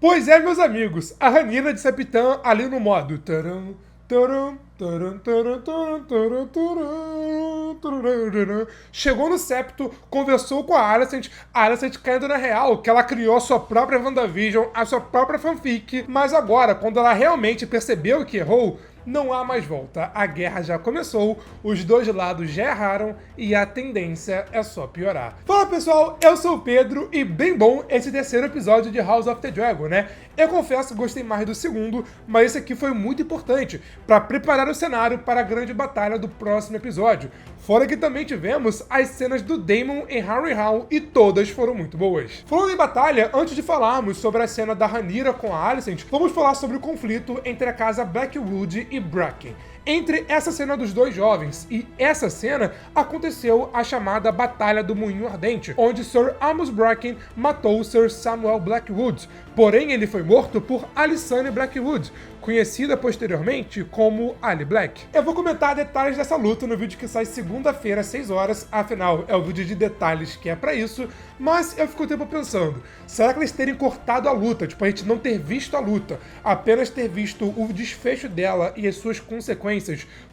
Pois é, meus amigos, a Rhaenyra de Septã ali no modo taram, taram, taram, taram, taram, taram, taram, taram, chegou no septo, conversou com a Alicent caindo na real, que ela criou a sua própria WandaVision, a sua própria fanfic, mas agora, quando ela realmente percebeu que errou, não há mais volta. A guerra já começou, os dois lados já erraram e a tendência é só piorar. Fala pessoal, eu sou o Pedro e bem bom esse terceiro episódio de House of the Dragon, né? Eu confesso que gostei mais do segundo, mas esse aqui foi muito importante para preparar o cenário para a grande batalha do próximo episódio. Fora que também tivemos as cenas do Daemon em Harrenhal e todas foram muito boas. Falando em batalha, antes de falarmos sobre a cena da Rhaenyra com a Alicent, vamos falar sobre o conflito entre a casa Blackwood e Bracken. Entre essa cena dos dois jovens e essa cena, aconteceu a chamada Batalha do Moinho Ardente, onde Sir Amos Bracken matou Sir Samuel Blackwood, porém ele foi morto por Alysanne Blackwood, conhecida posteriormente como Ali Black. Eu vou comentar detalhes dessa luta no vídeo que sai segunda-feira às 6 horas, afinal é o vídeo de detalhes que é pra isso, mas eu fico o tempo pensando, será que eles terem cortado a luta, tipo a gente não ter visto a luta, apenas ter visto o desfecho dela e as suas consequências,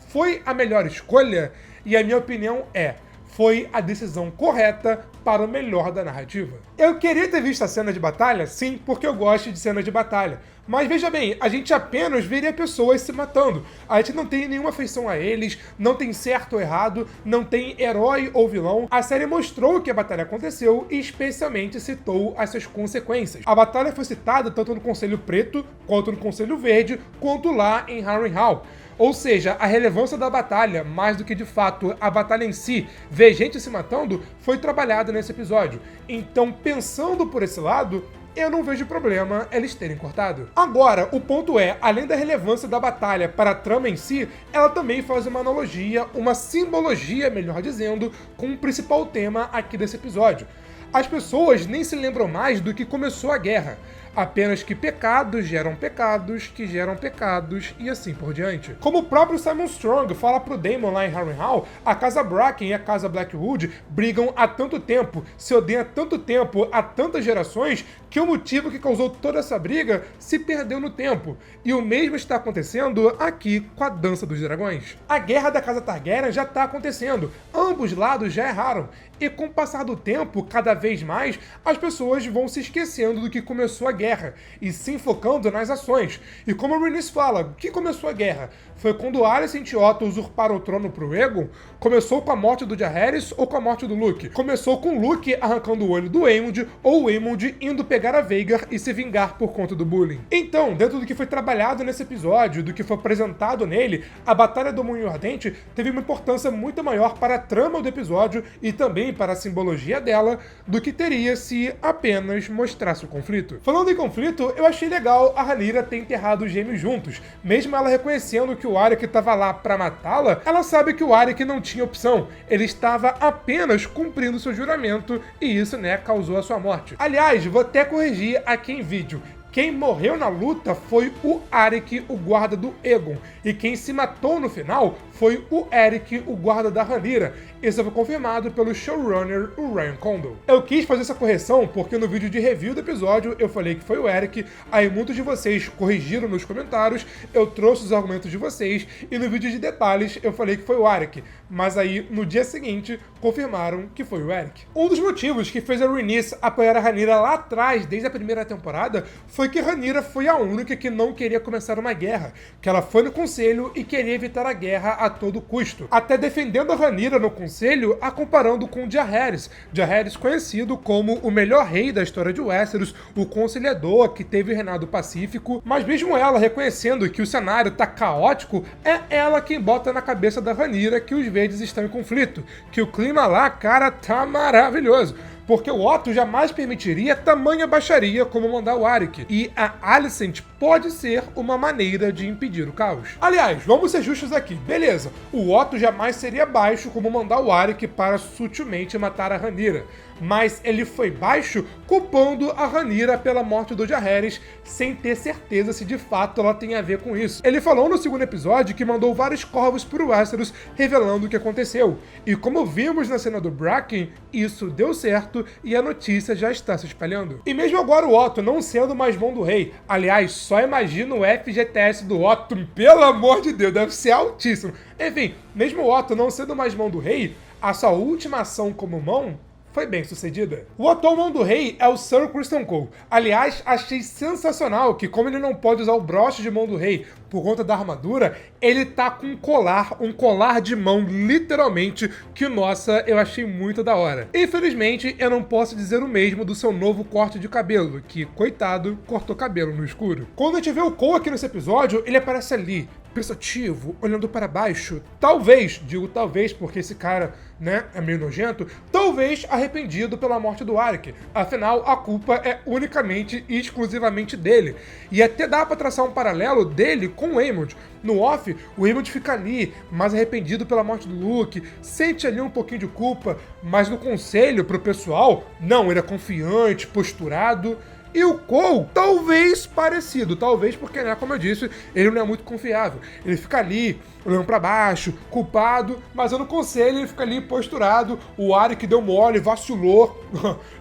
foi a melhor escolha? E a minha opinião é, foi a decisão correta para o melhor da narrativa. Eu queria ter visto a cena de batalha, sim, porque eu gosto de cenas de batalha. Mas veja bem, a gente apenas veria pessoas se matando. A gente não tem nenhuma afeição a eles, não tem certo ou errado, não tem herói ou vilão. A série mostrou que a batalha aconteceu e especialmente citou as suas consequências. A batalha foi citada tanto no Conselho Preto, quanto no Conselho Verde, quanto lá em Harrenhal. Ou seja, a relevância da batalha, mais do que de fato a batalha em si, ver gente se matando, foi trabalhada nesse episódio. Então, pensando por esse lado, eu não vejo problema eles terem cortado. Agora, o ponto é, além da relevância da batalha para a trama em si, ela também faz uma analogia, uma simbologia, melhor dizendo, com o principal tema aqui desse episódio. As pessoas nem se lembram mais do que começou a guerra. Apenas que pecados geram pecados, que geram pecados, e assim por diante. Como o próprio Simon Strong fala pro Daemon lá em Harrenhal, a casa Bracken e a casa Blackwood brigam há tanto tempo, se odeiam há tanto tempo, há tantas gerações, que o motivo que causou toda essa briga se perdeu no tempo. E o mesmo está acontecendo aqui com a Dança dos Dragões. A guerra da casa Targaryen já está acontecendo, ambos lados já erraram. E com o passar do tempo, cada vez mais, as pessoas vão se esquecendo do que começou a guerra e se enfocando nas ações. E como o Rhaenys fala, o que começou a guerra? Foi quando Alicent e Otto usurparam o trono pro Aegon? Começou com a morte do Jaehaerys ou com a morte do Luke? Começou com Luke arrancando o olho do Aemond ou o Aemond indo pegar a Vhagar e se vingar por conta do bullying? Então, dentro do que foi trabalhado nesse episódio, do que foi apresentado nele, a Batalha do Moinho Ardente teve uma importância muito maior para a trama do episódio e também para a simbologia dela do que teria se apenas mostrasse o conflito. Falando em conflito, eu achei legal a Rhaenyra ter enterrado os gêmeos juntos. Mesmo ela reconhecendo que o Arik estava lá para matá-la, ela sabe que o Arik não tinha opção. Ele estava apenas cumprindo seu juramento e isso, né, causou a sua morte. Aliás, vou até corrigir aqui em vídeo. Quem morreu na luta foi o Arik, o guarda do Aegon. E quem se matou no final foi o Eric, o guarda da Rhaenyra. Isso foi confirmado pelo showrunner, o Ryan Condal. Eu quis fazer essa correção porque no vídeo de review do episódio eu falei que foi o Eric, aí muitos de vocês corrigiram nos comentários, eu trouxe os argumentos de vocês, e no vídeo de detalhes eu falei que foi o Arik. Mas aí, no dia seguinte, confirmaram que foi o Eric. Um dos motivos que fez a Rhaenys apoiar a Rhaenyra lá atrás, desde a primeira temporada, foi que Rhaenyra foi a única que não queria começar uma guerra, que ela foi no conselho e queria evitar a guerra a todo custo. Até defendendo a Rhaenyra no conselho, a comparando com Jaehaerys. Jaehaerys conhecido como o melhor rei da história de Westeros, o conciliador que teve o reinado pacífico, mas mesmo ela reconhecendo que o cenário tá caótico, é ela quem bota na cabeça da Rhaenyra que os verdes estão em conflito, que o clima lá, cara, tá maravilhoso. Porque o Otto jamais permitiria tamanha baixaria como mandar o Arik. E a Alicent pode ser uma maneira de impedir o caos. Aliás, vamos ser justos aqui, beleza. O Otto jamais seria baixo como mandar o Arik para sutilmente matar a Rhaenyra. mas ele foi baixo culpando a Rhaenyra pela morte do Jaehaerys, sem ter certeza se de fato ela tem a ver com isso. Ele falou no segundo episódio que mandou vários corvos pro Westeros revelando o que aconteceu, e como vimos na cena do Bracken, isso deu certo e a notícia já está se espalhando. E mesmo agora o Otto não sendo mais mão do rei, aliás, só imagina o FGTS do Otto, pelo amor de Deus, deve ser altíssimo. Enfim, mesmo o Otto não sendo mais mão do rei, a sua última ação como mão foi bem sucedida. O atual mão do rei é o Sir Criston Cole. Aliás, achei sensacional que, como ele não pode usar o broche de mão do rei por conta da armadura, ele tá com um colar de mão, literalmente, que, nossa, eu achei muito da hora. Infelizmente, eu não posso dizer o mesmo do seu novo corte de cabelo, que, coitado, cortou cabelo no escuro. Quando a gente vê o Cole aqui nesse episódio, ele aparece ali, pensativo, olhando para baixo, talvez, digo talvez porque esse cara, né, é meio nojento, talvez arrependido pela morte do Arik. Afinal, a culpa é unicamente e exclusivamente dele. E até dá pra traçar um paralelo dele com o Aemond. No off, o Aemond fica ali, mais arrependido pela morte do Luke, sente ali um pouquinho de culpa, mas no conselho pro pessoal, não, ele é confiante, posturado. E o Cole, talvez parecido, talvez porque, né, como eu disse, ele não é muito confiável. Ele fica ali, olhando pra baixo, culpado, mas eu no conselho ele fica ali posturado, o Arik deu mole, vacilou,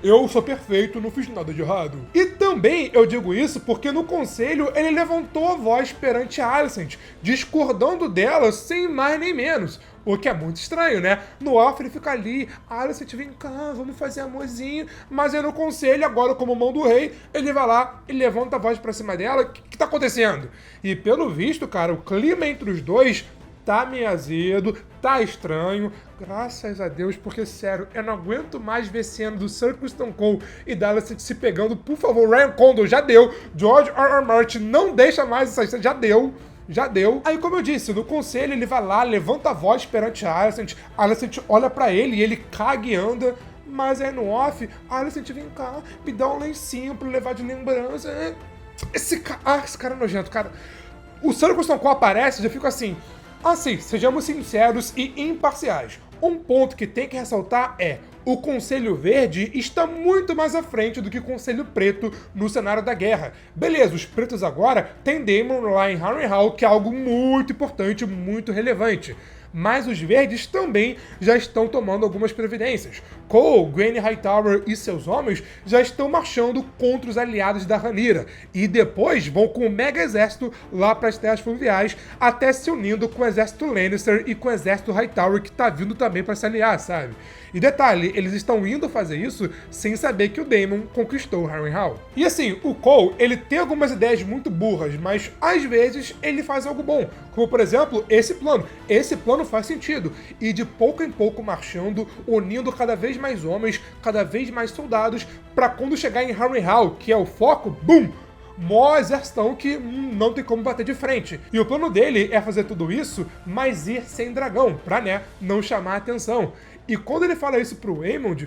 eu sou perfeito, não fiz nada de errado. E também eu digo isso porque no conselho ele levantou a voz perante a Alicent, discordando dela sem mais nem menos. O que é muito estranho, né? No off ele fica ali, Alicent, vem cá, vamos fazer amorzinho. Mas aí no conselho, agora como mão do rei, ele vai lá e levanta a voz pra cima dela. O que tá acontecendo? E pelo visto, cara, o clima entre os dois tá meio azedo, tá estranho. Graças a Deus, porque sério, eu não aguento mais ver cena do Sir Criston Cole e da Alicent se pegando. Por favor, Ryan Condal, já deu. George R. R. Martin, não deixa mais essa cena, já deu. Aí, como eu disse, no conselho ele vai lá, levanta a voz perante a Alicent olha pra ele e ele caga e anda. Mas aí no off, Alicent, vem cá, me dá um lencinho pra levar de lembrança. Esse cara é nojento, cara. O Sir Criston Cole aparece e já fica assim, sejamos sinceros e imparciais. Um ponto que tem que ressaltar é: o Conselho Verde está muito mais à frente do que o Conselho Preto no cenário da guerra. Beleza, os pretos agora têm Daemon lá em Harrenhal, que é algo muito importante, muito relevante. Mas os verdes também já estão tomando algumas providências. Cole, Granny Hightower e seus homens já estão marchando contra os aliados da Rhaenyra, e depois vão com o mega exército lá para as terras fluviais, até se unindo com o exército Lannister e com o exército Hightower, que tá vindo também para se aliar, sabe? E detalhe, eles estão indo fazer isso sem saber que o Daemon conquistou Harrenhal. E assim, o Cole, ele tem algumas ideias muito burras, mas às vezes ele faz algo bom. Como, por exemplo, esse plano. Esse plano faz sentido. E de pouco em pouco marchando, unindo cada vez mais homens, cada vez mais soldados, para quando chegar em Harrenhal, que é o foco, BUM! Mó exército que não tem como bater de frente. E o plano dele é fazer tudo isso, mas ir sem dragão, pra, né, não chamar a atenção. E quando ele fala isso pro Aemond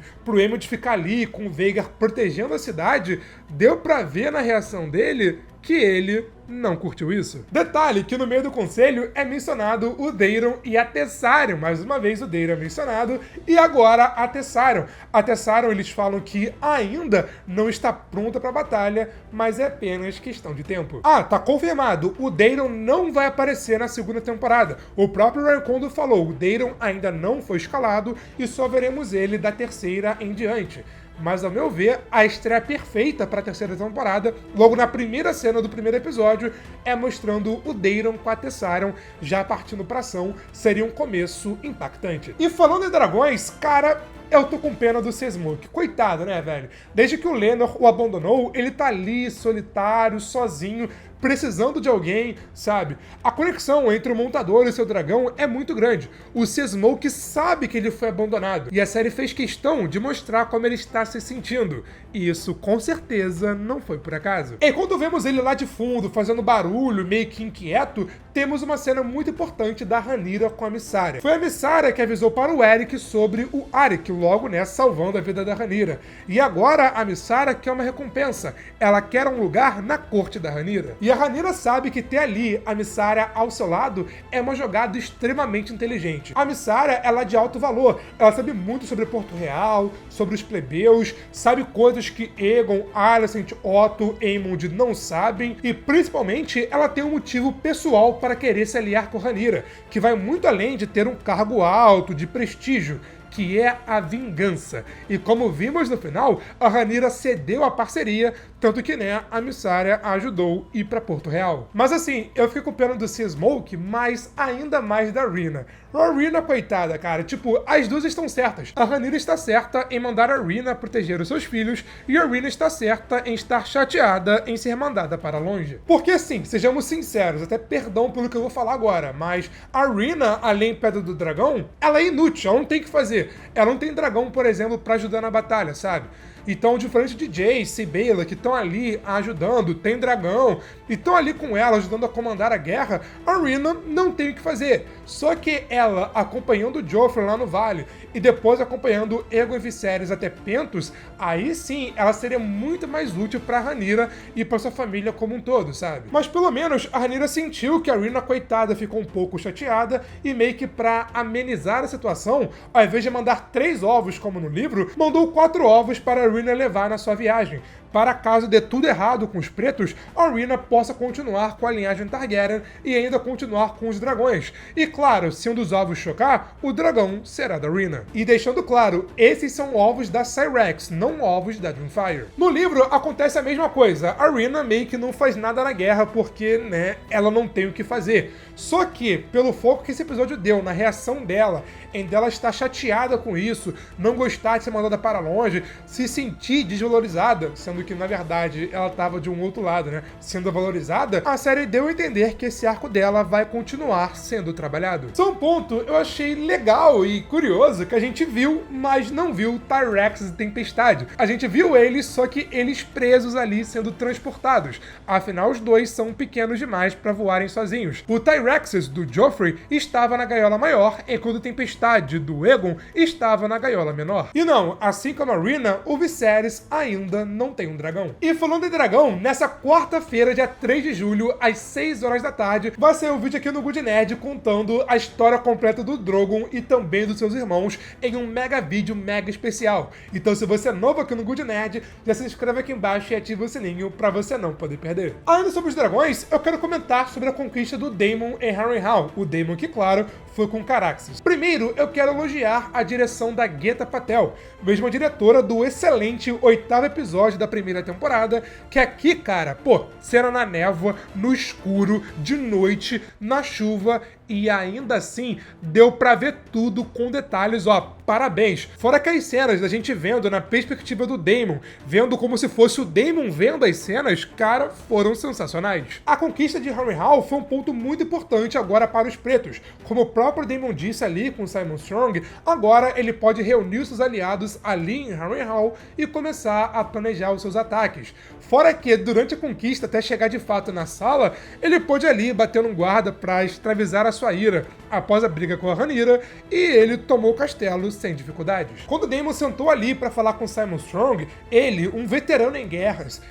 ficar ali com o Vhagar protegendo a cidade, deu pra ver na reação dele que ele não curtiu isso. Detalhe que no meio do conselho é mencionado o Daeron e a Tessarion. Mais uma vez o Daeron é mencionado e agora a Tessarion. A Tessarion, eles falam que ainda não está pronta para a batalha, mas é apenas questão de tempo. Tá confirmado, o Daeron não vai aparecer na segunda temporada. O próprio Ryan Condal falou, o Daeron ainda não foi escalado e só veremos ele da terceira em diante. Mas, ao meu ver, a estreia perfeita para a terceira temporada, logo na primeira cena do primeiro episódio, é mostrando o Daeron com a Tessarion já partindo pra ação. Seria um começo impactante. E falando em dragões, cara, eu tô com pena do Smoke. Coitado, né, velho? Desde que o Laenor o abandonou, ele tá ali, solitário, sozinho, precisando de alguém, sabe? A conexão entre o montador e seu dragão é muito grande. O Smoke sabe que ele foi abandonado, e a série fez questão de mostrar como ele está se sentindo. E isso, com certeza, não foi por acaso. E quando vemos ele lá de fundo, fazendo barulho, meio que inquieto, temos uma cena muito importante da Rhaenyra com a Mysaria. Foi a Mysaria que avisou para o Eric sobre o Arik, logo, né, salvando a vida da Rhaenyra. E agora a Mysaria quer uma recompensa. Ela quer um lugar na corte da Rhaenyra. E a Rhaenyra sabe que ter ali a Mysaria ao seu lado é uma jogada extremamente inteligente. A Mysaria, ela é de alto valor, ela sabe muito sobre Porto Real, sobre os plebeus, sabe coisas que Aegon, Alicent, Otto, Aemond não sabem, e principalmente ela tem um motivo pessoal para querer se aliar com Rhaenyra, que vai muito além de ter um cargo alto, de prestígio, que é a vingança. E como vimos no final, a Rhaenyra cedeu a parceria, tanto que, né, a Mysaria a ajudou a ir pra Porto Real. Mas assim, eu fiquei com pena do Sea Smoke, mas ainda mais da Rhaenyra. A Rhaenyra, coitada, cara, tipo, as duas estão certas. A Rhaenyra está certa em mandar a Rhaenyra proteger os seus filhos, e a Rhaenyra está certa em estar chateada em ser mandada para longe. Porque assim, sejamos sinceros, até perdão pelo que eu vou falar agora, mas a Rhaenyra, além Pedra do Dragão, ela é inútil, ela não tem o que fazer. Ela não tem dragão, por exemplo, pra ajudar na batalha, sabe? Então, diferente de Jace e Baela, que estão ali ajudando, tem dragão, e estão ali com ela, ajudando a comandar a guerra, a Rhaenyra não tem o que fazer. Só que ela, acompanhando o Joffrey lá no vale, e depois acompanhando Aegon e Viserys até Pentos, aí sim, ela seria muito mais útil pra Rhaenyra e pra sua família como um todo, sabe? Mas pelo menos a Rhaenyra sentiu que a Rhaenyra, coitada, ficou um pouco chateada, e meio que pra amenizar a situação, ao invés de mandar 3 ovos, como no livro, mandou 4 ovos para a Rhaenyra levar na sua viagem, para caso dê tudo errado com os pretos, a Rhaenyra possa continuar com a linhagem Targaryen e ainda continuar com os dragões. E claro, se um dos ovos chocar, o dragão será da Rhaenyra. E deixando claro, esses são ovos da Syrax, não ovos da Dreamfire. No livro acontece a mesma coisa, a Rhaenyra meio que não faz nada na guerra porque, né, ela não tem o que fazer. Só que, pelo foco que esse episódio deu na reação dela, em dela estar chateada com isso, não gostar de ser mandada para longe, se sentir desvalorizada, sendo que, na verdade, ela estava de um outro lado, né, sendo valorizada, a série deu a entender que esse arco dela vai continuar sendo trabalhado. Só um ponto eu achei legal e curioso que a gente viu, mas não viu Tyrax e Tempestade. A gente viu eles, só que eles presos ali sendo transportados. Afinal, os dois são pequenos demais para voarem sozinhos. O Tyraxes, do Joffrey, estava na gaiola maior, enquanto o Tempestade, do Aegon, estava na gaiola menor. E não, assim como a Rhaenyra, o Viserys ainda não tem um dragão. E falando em dragão, nessa quarta-feira, dia 3 de julho, às 6 horas da tarde, vai ser um vídeo aqui no Good Nerd contando a história completa do Drogon e também dos seus irmãos em um mega vídeo mega especial. Então se você é novo aqui no Good Nerd, já se inscreve aqui embaixo e ativa o sininho pra você não poder perder. Ainda sobre os dragões, eu quero comentar sobre a conquista do Daemon em Harrenhal. O Daemon que, claro, foi com Caraxes. Primeiro, eu quero elogiar a direção da Geta Patel, mesma diretora do excelente 8º episódio da primeira temporada, que aqui, cara, pô, cena na névoa, no escuro, de noite, na chuva, e ainda assim deu pra ver tudo com detalhes, ó, parabéns. Fora que as cenas da gente vendo na perspectiva do Daemon, vendo como se fosse o Daemon vendo as cenas, cara, foram sensacionais. A conquista de Harrenhal foi um ponto muito importante agora para os pretos. Como o próprio Daemon disse ali com Simon Strong, agora ele pode reunir seus aliados ali em Harrenhal e começar a planejar os seus ataques. Fora que, durante a conquista, até chegar de fato na sala, ele pôde ali bater um guarda para extravasar a sua ira após a briga com a Rhaenyra, e ele tomou o castelo sem dificuldades. Quando Daemon sentou ali para falar com Simon Strong, ele, um veterano em guerras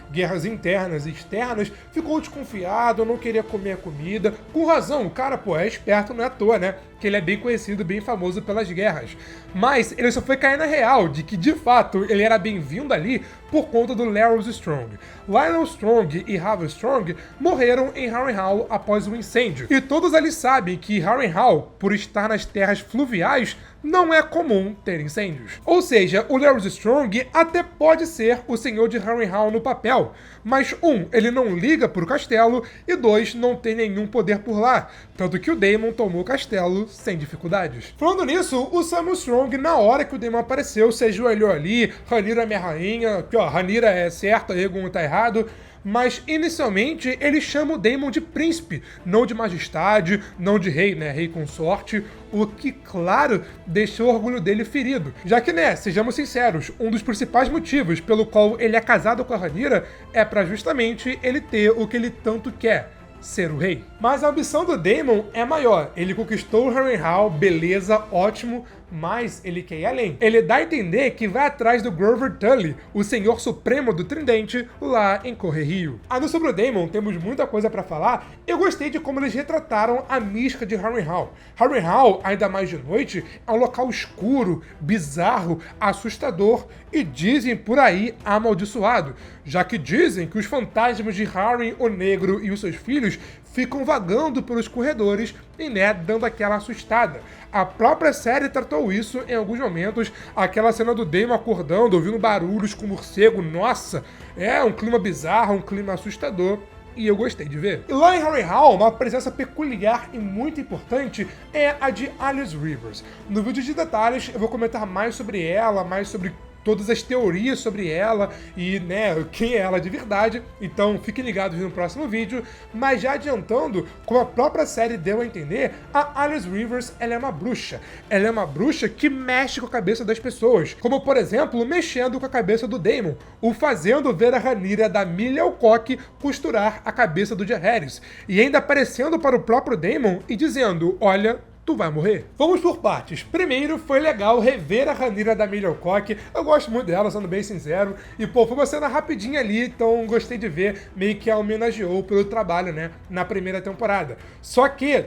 internas e externas, ficou desconfiado, não queria comer a comida. Com razão, o cara, pô, é esperto, não é à toa, né? Que ele é bem conhecido, bem famoso pelas guerras. Mas ele só foi cair na real de que, de fato, ele era bem-vindo ali por conta do Larys Strong. Lionel Strong e Havel Strong morreram em Harrenhal após um incêndio. E todos ali sabem que Harrenhal, por estar nas terras fluviais, não é comum ter incêndios. Ou seja, o Larys Strong até pode ser o senhor de Harrenhal no papel, mas ele não liga pro castelo, e 2, não tem nenhum poder por lá, tanto que o Daemon tomou o castelo sem dificuldades. Falando nisso, o Simon Strong, na hora que o Daemon apareceu, se ajoelhou ali, Rhaenyra é minha rainha, que ó, Rhaenyra é certa, Aegon tá errado, mas inicialmente ele chama o Daemon de príncipe, não de majestade, não de rei, né, rei consorte, o que, claro, deixou o orgulho dele ferido. Já que, né, sejamos sinceros, um dos principais motivos pelo qual ele é casado com a Rhaenyra é pra justamente ele ter o que ele tanto quer, ser o rei. Mas a ambição do Daemon é maior. Ele conquistou o Harrenhal, beleza, ótimo, mas ele quer ir além. Ele dá a entender que vai atrás do Grover Tully, o Senhor Supremo do Tridente, lá em Correrio. Ainda sobre o Daemon, temos muita coisa pra falar. Eu gostei de como eles retrataram a mística de Harrenhal. Harrenhal, ainda mais de noite, é um local escuro, bizarro, assustador e dizem por aí amaldiçoado, já que dizem que os fantasmas de Harren o Negro e os seus filhos ficam vagando pelos corredores e, né, dando aquela assustada. A própria série tratou isso em alguns momentos, aquela cena do Daemon acordando, ouvindo barulhos com morcego, nossa, é um clima bizarro, um clima assustador. E eu gostei de ver. E lá em Harrenhal, uma presença peculiar e muito importante é a de Alice Rivers. No vídeo de detalhes eu vou comentar mais sobre ela, mais sobre todas as teorias sobre ela e, né, quem é ela de verdade, então fiquem ligados no próximo vídeo, mas já adiantando, como a própria série deu a entender, a Alice Rivers, ela é uma bruxa. Ela é uma bruxa que mexe com a cabeça das pessoas, como, por exemplo, mexendo com a cabeça do Daemon, o fazendo ver a Rhaenyra da Emilia Alcock costurar a cabeça do Jaehaerys, e ainda aparecendo para o próprio Daemon e dizendo, olha, tu vai morrer. Vamos por partes. Primeiro, foi legal rever a Rhaenyra da Emilia Alcock. Eu gosto muito dela, sendo bem sincero. E, pô, foi uma cena rapidinha ali, então gostei de ver. Meio que a homenageou pelo trabalho, né, na primeira temporada. Só que,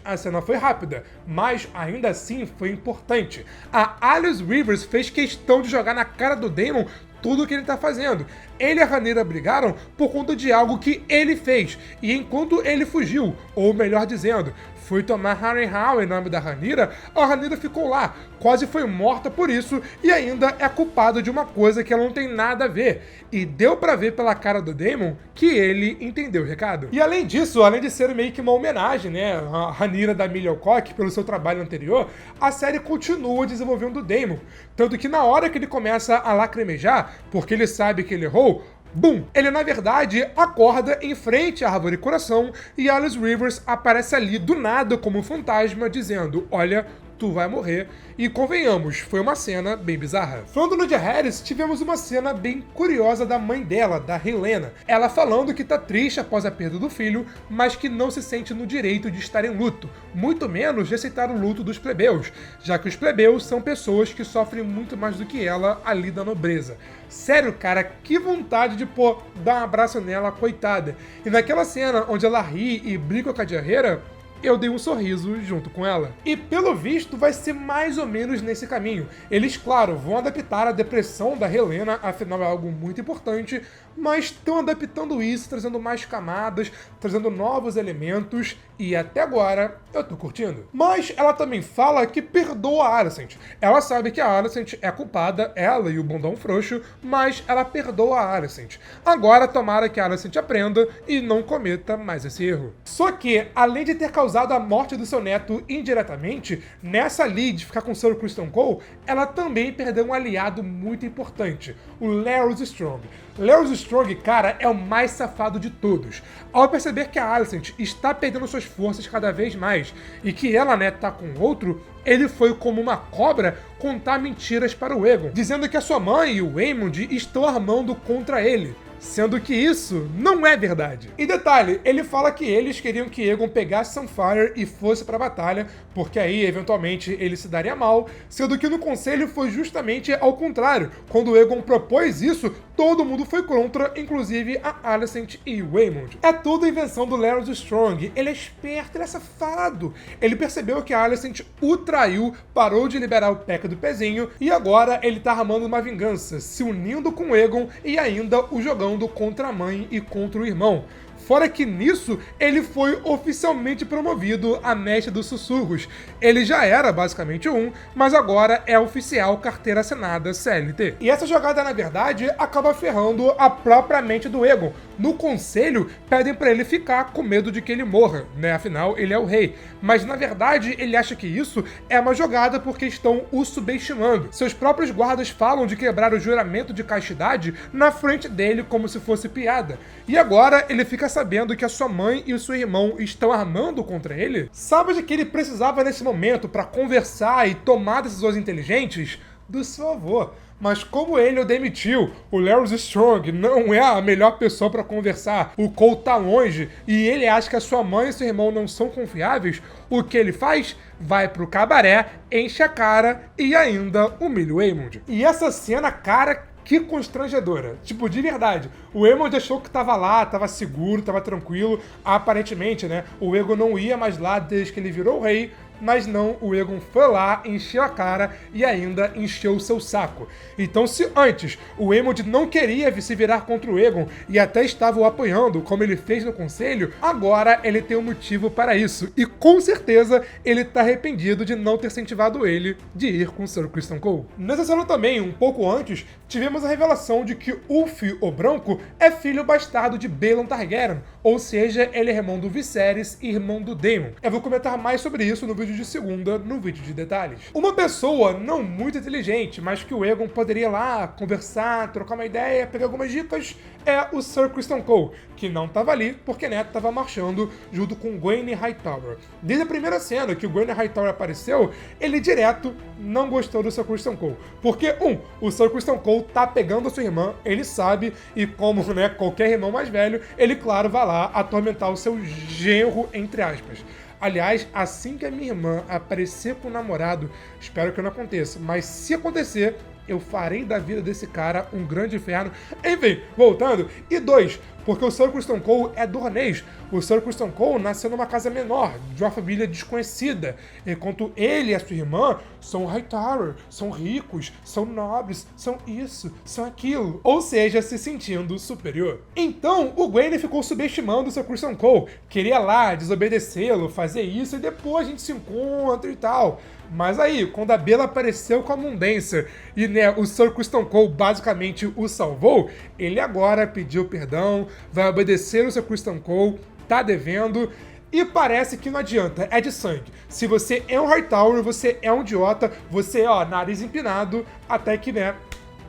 a cena foi rápida, mas ainda assim foi importante. A Alice Rivers fez questão de jogar na cara do Daemon tudo o que ele tá fazendo. Ele e a Rhaenyra brigaram por conta de algo que ele fez. E enquanto ele fugiu, ou melhor dizendo, foi tomar Harrenhal em nome da Rhaenyra, a Rhaenyra ficou lá, quase foi morta por isso e ainda é culpada de uma coisa que ela não tem nada a ver. E deu pra ver pela cara do Daemon que ele entendeu o recado. E além disso, além de ser meio que uma homenagem, né, a Rhaenyra da Emilia Alcock pelo seu trabalho anterior, a série continua desenvolvendo o Daemon. Tanto que na hora que ele começa a lacrimejar, porque ele sabe que ele errou, bum! Ele, na verdade, acorda em frente à Árvore Coração e Alice Rivers aparece ali do nada como um fantasma, dizendo, olha, tu vai morrer. E convenhamos, foi uma cena bem bizarra. Falando no Jaehaerys, tivemos uma cena bem curiosa da mãe dela, da Helaena. Ela falando que tá triste após a perda do filho, mas que não se sente no direito de estar em luto, muito menos de aceitar o luto dos plebeus, já que os plebeus são pessoas que sofrem muito mais do que ela ali da nobreza. Sério, cara, que vontade de, pô, dar um abraço nela, coitada. E naquela cena onde ela ri e brinca com a Jaehaera, eu dei um sorriso junto com ela. E pelo visto vai ser mais ou menos nesse caminho. Eles, claro, vão adaptar a depressão da Helaena, afinal é algo muito importante, mas estão adaptando isso, trazendo mais camadas, trazendo novos elementos, e até agora eu tô curtindo. Mas ela também fala que perdoa a Alicent. Ela sabe que a Alicent é culpada, ela e o bundão frouxo, mas ela perdoa a Alicent. Agora tomara que a Alicent aprenda e não cometa mais esse erro. Só que, além de ter causado a morte do seu neto indiretamente, nessa ali de ficar com o Sir Criston Cole, ela também perdeu um aliado muito importante, o Larys Strong. Larys Strong, cara, é o mais safado de todos. Ao perceber que a Alicent está perdendo suas forças cada vez mais e que ela, né, tá com outro, ele foi como uma cobra contar mentiras para o Aegon, dizendo que a sua mãe e o Aemond estão armando contra ele, sendo que isso não é verdade. E detalhe, ele fala que eles queriam que Aegon pegasse Sunfyre e fosse pra batalha, porque aí, eventualmente, ele se daria mal, sendo que no conselho foi justamente ao contrário. Quando Aegon propôs isso, todo mundo foi contra, inclusive a Alicent e o Aemond. É tudo invenção do Larys Strong. Ele é esperto, ele é safado. Ele percebeu que a Alicent o traiu, parou de liberar o Peca do Pezinho, e agora ele tá armando uma vingança, se unindo com Aegon e ainda o jogando contra a mãe e contra o irmão. Fora que nisso, ele foi oficialmente promovido a mestre dos sussurros. Ele já era basicamente mas agora é oficial carteira assinada CLT. E essa jogada, na verdade, acaba ferrando a própria mente do Aegon. No conselho, pedem pra ele ficar com medo de que ele morra, né? Afinal, ele é o rei. Mas, na verdade, ele acha que isso é uma jogada porque estão o subestimando. Seus próprios guardas falam de quebrar o juramento de castidade na frente dele como se fosse piada. E agora ele fica sabendo que a sua mãe e o seu irmão estão armando contra ele? Sabe de que ele precisava nesse momento para conversar e tomar decisões inteligentes? Do seu avô. Mas como ele o demitiu, o Larry Strong não é a melhor pessoa para conversar, o Cole tá longe e ele acha que a sua mãe e seu irmão não são confiáveis, o que ele faz? Vai pro cabaré, enche a cara e ainda humilha o Eamon. E essa cena, cara, que constrangedora. Tipo, de verdade. O Eamon achou que tava lá, tava seguro, tava tranquilo. Aparentemente, né? O Aegon não ia mais lá desde que ele virou o rei. Mas não, o Aegon foi lá, encheu a cara e ainda encheu o seu saco. Então, se antes o Aemond não queria se virar contra o Aegon e até estava o apoiando, como ele fez no conselho, agora ele tem um motivo para isso. E com certeza ele tá arrependido de não ter incentivado ele de ir com o Sir Criston Cole. Nessa cena também, um pouco antes, tivemos a revelação de que Ulf, o Branco, é filho bastardo de Baelon Targaryen, ou seja, ele é irmão do Viserys e irmão do Daemon. Eu vou comentar mais sobre isso no vídeo de segunda, no vídeo de detalhes. Uma pessoa não muito inteligente, mas que o Aegon poderia ir lá conversar, trocar uma ideia, pegar algumas dicas, é o Sir Criston Cole, que não estava ali porque Ned estava marchando junto com Gwenny Hightower. Desde a primeira cena que o Gwenny Hightower apareceu, ele direto não gostou do Sir Criston Cole. Porque, o Sir Criston Cole tá pegando a sua irmã, ele sabe, e como, né, qualquer irmão mais velho, ele, claro, vai lá atormentar o seu genro, entre aspas. Aliás, assim que a minha irmã aparecer com o namorado, espero que não aconteça, mas se acontecer, eu farei da vida desse cara um grande inferno. Enfim, voltando. E 2, porque o Sir Criston Cole é dornês. O Sir Criston Cole nasceu numa casa menor, de uma família desconhecida, enquanto ele e a sua irmã são Hightower, são ricos, são nobres, são isso, são aquilo. Ou seja, se sentindo superior. Então, o Gwenny ficou subestimando o Sir Criston Cole. Queria lá desobedecê-lo, fazer isso, e depois a gente se encontra e tal. Mas aí, quando a Bella apareceu com a Mundancer e, né, o Sir Criston Cole basicamente o salvou, ele agora pediu perdão, vai obedecer o Sir Criston Cole, tá devendo, e parece que não adianta, é de sangue. Se você é um Hightower, você é um idiota, você, nariz empinado, até que, né,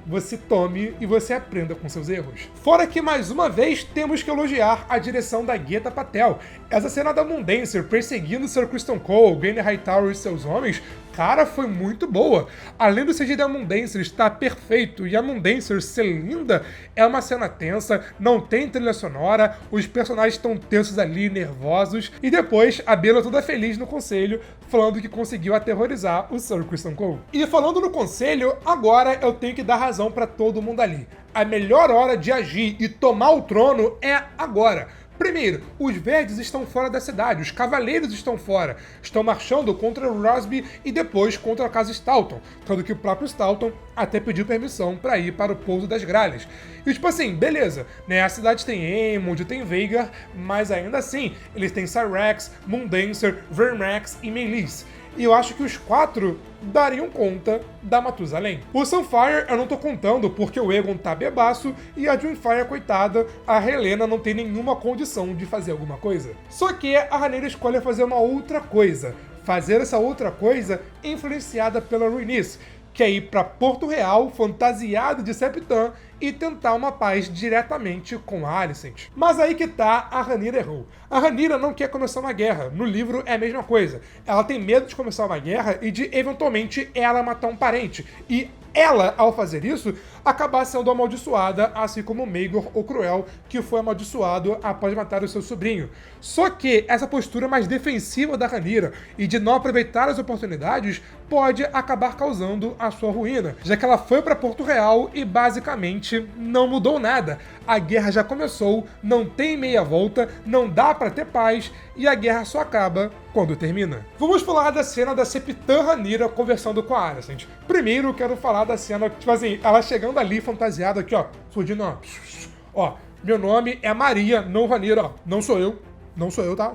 você tome e você aprenda com seus erros. Fora que, mais uma vez, temos que elogiar a direção da Geta Patel. Essa cena da Mundancer perseguindo Sir Criston Cole, Gwenny Hightower e seus homens, cara, foi muito boa. Além do CG da Mundancer estar perfeito e a Mundancer ser linda, é uma cena tensa, não tem trilha sonora, os personagens estão tensos ali, nervosos, e depois a Bella toda feliz no conselho, falando que conseguiu aterrorizar o Sir Criston Cole. E falando no conselho, agora eu tenho que dar razão pra todo mundo ali. A melhor hora de agir e tomar o trono é agora. Primeiro, os verdes estão fora da cidade, os cavaleiros estão fora, estão marchando contra o Rosby e depois contra a casa Staunton, tanto que o próprio Staunton até pediu permissão para ir para o pouso das Gralhas. E tipo assim, beleza, né, a cidade tem Aemond, tem Vhagar, mas ainda assim, eles têm Syrax, Mundancer, Vermax e Meleys. E eu acho que os 4 dariam conta da Matusalém. O Sunfyre eu não tô contando porque o Aegon tá bebaço e a Dreamfyre, coitada, a Rhaelena não tem nenhuma condição de fazer alguma coisa. Só que a Rhaenyra escolhe fazer uma outra coisa. Fazer essa outra coisa influenciada pela Rhaenys, que é ir pra Porto Real, fantasiado de Septã, e tentar uma paz diretamente com a Alicent. Mas aí que tá, a Rhaenyra errou. A Rhaenyra não quer começar uma guerra. No livro é a mesma coisa. Ela tem medo de começar uma guerra e de, eventualmente, ela matar um parente. E ela, ao fazer isso, acabar sendo amaldiçoada, assim como Maegor, o Cruel, que foi amaldiçoado após matar o seu sobrinho. Só que essa postura mais defensiva da Rhaenyra e de não aproveitar as oportunidades pode acabar causando a sua ruína, já que ela foi para Porto Real e basicamente não mudou nada. A guerra já começou, não tem meia volta, não dá para ter paz e a guerra só acaba quando termina. Vamos falar da cena da Septã Rhaenyra conversando com a Alicent. Primeiro eu quero falar da cena, tipo assim, ela chegando ali fantasiada aqui, ó, surgindo, ó, meu nome é Maria, não Rhaenyra, ó, não sou eu, tá?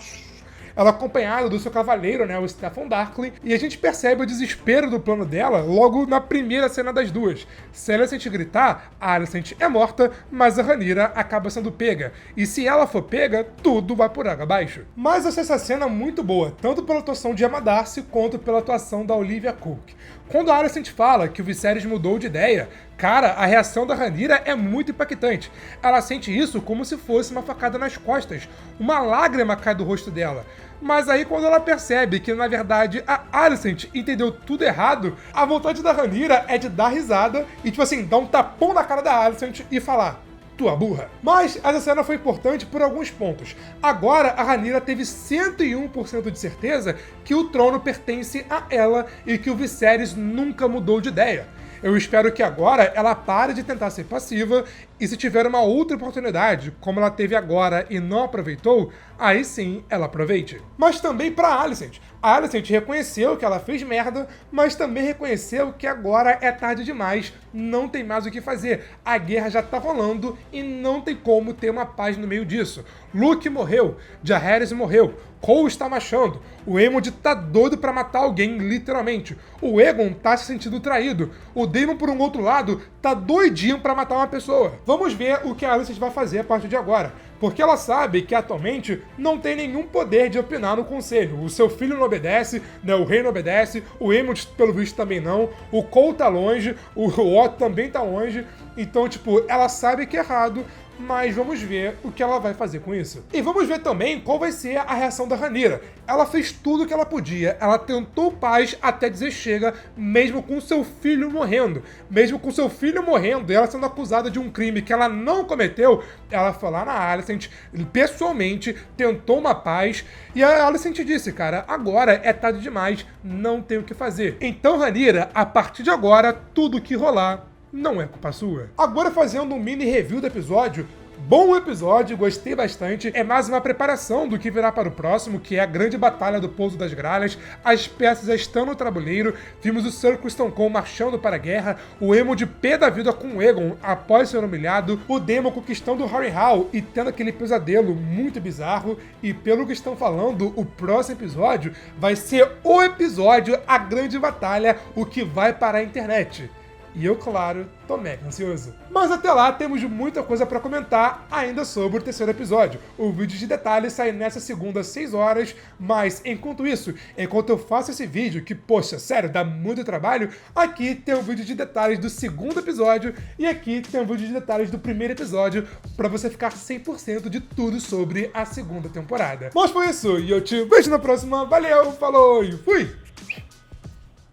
Ela acompanhada do seu cavaleiro, né, o Steffon Darkly, e a gente percebe o desespero do plano dela logo na primeira cena das duas. Se a Alicent gritar, a Alicent é morta, mas a Rhaenyra acaba sendo pega. E se ela for pega, tudo vai por água abaixo. Mas eu achei essa cena muito boa, tanto pela atuação de Emma Darcy, quanto pela atuação da Olivia Cooke. Quando a Alicent fala que o Viserys mudou de ideia, cara, a reação da Rhaenyra é muito impactante. Ela sente isso como se fosse uma facada nas costas. Uma lágrima cai do rosto dela. Mas aí quando ela percebe que, na verdade, a Alicent entendeu tudo errado, a vontade da Rhaenyra é de dar risada e, tipo assim, dar um tapão na cara da Alicent e falar: tua burra. Mas essa cena foi importante por alguns pontos. Agora, a Rhaenyra teve 101% de certeza que o trono pertence a ela e que o Viserys nunca mudou de ideia. Eu espero que agora ela pare de tentar ser passiva e, se tiver uma outra oportunidade, como ela teve agora e não aproveitou, aí sim ela aproveite. Mas também pra Alicent. A Alicent reconheceu que ela fez merda, mas também reconheceu que agora é tarde demais, não tem mais o que fazer. A guerra já tá rolando e não tem como ter uma paz no meio disso. Luke morreu, Jaehaerys morreu, Cole está marchando, o Aemond tá doido pra matar alguém, literalmente. O Aegon tá se sentindo traído, o Daemon, por um outro lado, tá doidinho pra matar uma pessoa. Vamos ver o que a Alicent vai fazer a partir de agora, porque ela sabe que atualmente não tem nenhum poder de opinar no conselho. O seu filho não obedece, né, o rei não obedece, o Aemond, pelo visto, também não, o Cole tá longe, o Otto também tá longe, então, tipo, ela sabe que é errado, mas vamos ver o que ela vai fazer com isso. E vamos ver também qual vai ser a reação da Rhaenyra. Ela fez tudo o que ela podia, ela tentou paz até dizer chega, mesmo com seu filho morrendo. Mesmo com seu filho morrendo e ela sendo acusada de um crime que ela não cometeu, ela foi lá na Alicent, pessoalmente, tentou uma paz, e a Alicent disse, cara, agora é tarde demais, não tem o que fazer. Então, Rhaenyra, a partir de agora, tudo que rolar não é culpa sua. Agora, fazendo um mini review do episódio, bom episódio, gostei bastante. É mais uma preparação do que virá para o próximo, que é a grande batalha do Pouso das Gralhas. As peças já estão no tabuleiro. Vimos o Sir Criston Cole marchando para a guerra, o Aemond pé da vida com o Aegon após ser humilhado, o Daemon conquistando o Harrenhal e tendo aquele pesadelo muito bizarro. E pelo que estão falando, o próximo episódio vai ser o episódio, a grande batalha, o que vai parar a internet. E eu, claro, tô mega ansioso. Mas até lá, temos muita coisa pra comentar ainda sobre o terceiro episódio. O vídeo de detalhes sai nessa segunda às 6 horas, mas enquanto isso, enquanto eu faço esse vídeo, que, poxa, sério, dá muito trabalho, aqui tem um vídeo de detalhes do segundo episódio e aqui tem um vídeo de detalhes do primeiro episódio pra você ficar 100% de tudo sobre a segunda temporada. Mas foi isso, e eu te vejo na próxima. Valeu, falou e fui!